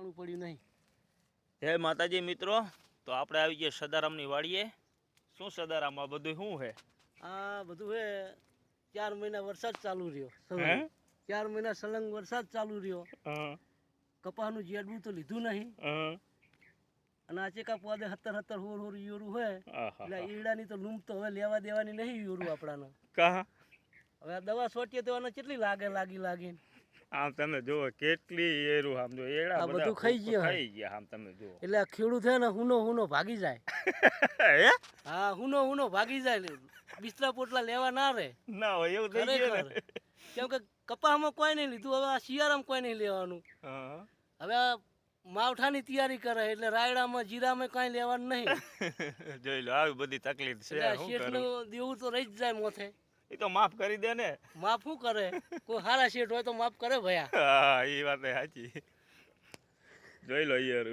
ટાણું પડ્યું નહીં. જય માતાજી મિત્રો, તો આપણે આવી ગયા સદારામની વાડીએ. શું સદારામ આ બધું શું છે? આ બધું હે 4 મહિના વરસાદ ચાલુ રહ્યો. હે? 4 મહિના સલંગ વરસાદ ચાલુ રહ્યો. હા કપાસનું જેડવું તો લીધું નહીં. હા અને આ ચેકા પોદે 17 હોર યોરું હોય આહા એટલે ઈડાની તો લૂમ તો હવે લેવા દેવાની નહીં યોરું આપણાને. કા હવે આ દવા છોટીએ તો આને કેટલી લાગી આમ તમે જુઓ કેટલી એરું આમ જો એડા આ બધા બધું ખાઈ ગયા. ખાઈ ગયા આમ તમે જુઓ. એટલે આ ખેડૂત છે ને હુનો ભાગી જાય. હે? હા હુનો ભાગી જાય. બિસ્તરા પોટલા લેવા ના રહે. ના હોય એવું થઈ ગયું ને. કેમ કે કપાસમાં કોઈ નહીં લીધું, હવે આ શિયાળામાં કોઈ નહીં લેવાનું. હા હવે આ માવઠાની તૈયારી કરે એટલે રાયડામાં જીરામાં કાંઈ લેવાનું નહીં. જોઈ લો આવી બધી તકલીફ છે. એટલે શું કરું? શેઠનું દેવું તો રહી જ જાય મોથે. એ તો માફ કરી દે ને. માફ શું કરે? કોઈ સારા શેઠ હોય તો માફ કરે ભયા. હા એ વાત સાચી. જોઈ લો યાર.